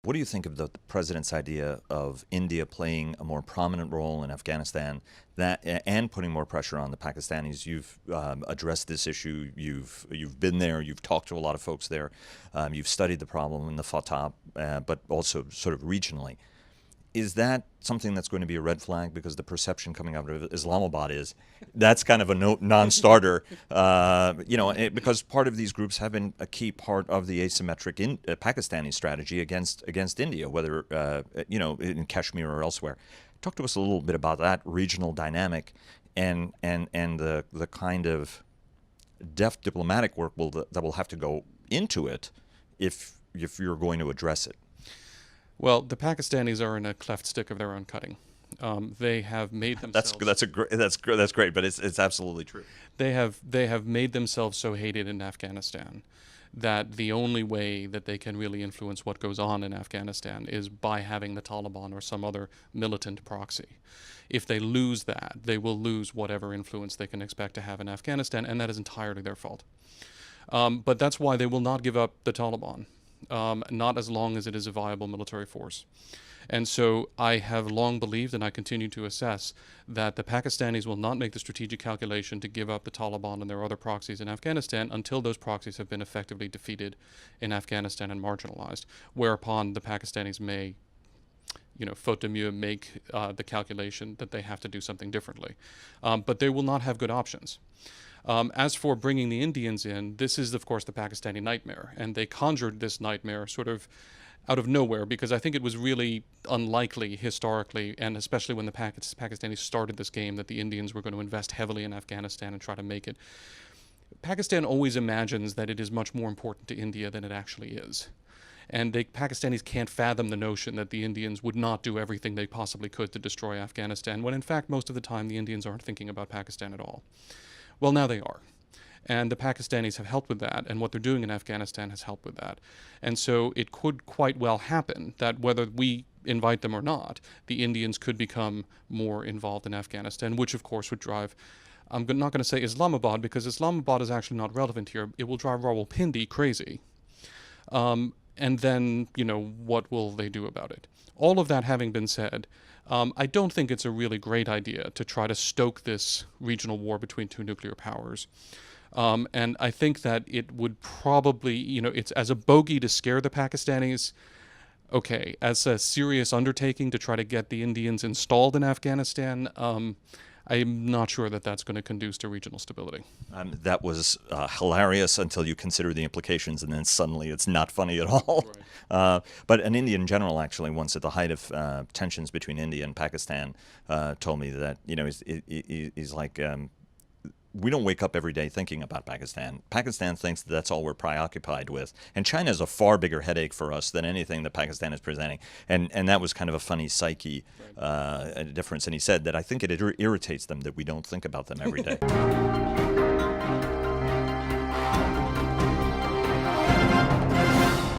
What do you think of the president's idea of India playing a more prominent role in Afghanistan and putting more pressure on the Pakistanis? You've addressed this issue. You've been there. You've talked to a lot of folks there. You've studied the problem in the Fatah, but also sort of regionally. Is that something that's going to be a red flag? Because the perception coming out of Islamabad is that's kind of a non-starter, because part of these groups have been a key part of the asymmetric Pakistani strategy against India, whether in Kashmir or elsewhere. Talk to us a little bit about that regional dynamic and the kind of deft diplomatic work that will have to go into it if you're going to address it. Well, the Pakistanis are in a cleft stick of their own cutting. They have made themselves. That's great, but it's absolutely true. They have made themselves so hated in Afghanistan that the only way that they can really influence what goes on in Afghanistan is by having the Taliban or some other militant proxy. If they lose that, they will lose whatever influence they can expect to have in Afghanistan, and that is entirely their fault. But that's why they will not give up the Taliban. Not as long as it is a viable military force. And so I have long believed, and I continue to assess, that the Pakistanis will not make the strategic calculation to give up the Taliban and their other proxies in Afghanistan until those proxies have been effectively defeated in Afghanistan and marginalized, whereupon the Pakistanis may, faute de mieux, make the calculation that they have to do something differently. But they will not have good options. As for bringing the Indians in, this is, of course, the Pakistani nightmare. And they conjured this nightmare sort of out of nowhere because I think it was really unlikely historically, and especially when the Pakistanis started this game, that the Indians were going to invest heavily in Afghanistan and try to make it. Pakistan always imagines that it is much more important to India than it actually is. And the Pakistanis can't fathom the notion that the Indians would not do everything they possibly could to destroy Afghanistan, when in fact most of the time the Indians aren't thinking about Pakistan at all. Well, now they are. And the Pakistanis have helped with that, and what they're doing in Afghanistan has helped with that. And so it could quite well happen that whether we invite them or not, the Indians could become more involved in Afghanistan, which of course would drive, I'm not going to say Islamabad, because Islamabad is actually not relevant here. It will drive Rawalpindi crazy. And then, what will they do about it? All of that having been said, I don't think it's a really great idea to try to stoke this regional war between two nuclear powers. And I think that it would probably, it's as a bogey to scare the Pakistanis. Okay, as a serious undertaking to try to get the Indians installed in Afghanistan, I'm not sure that that's going to conduce to regional stability. That was hilarious until you consider the implications, and then suddenly it's not funny at all. Right. But an Indian general actually once at the height of tensions between India and Pakistan told me that, he's like, we don't wake up every day thinking about Pakistan. Pakistan thinks that's all we're preoccupied with. And China is a far bigger headache for us than anything that Pakistan is presenting. And that was kind of a funny psyche difference. And he said that I think it irritates them that we don't think about them every day.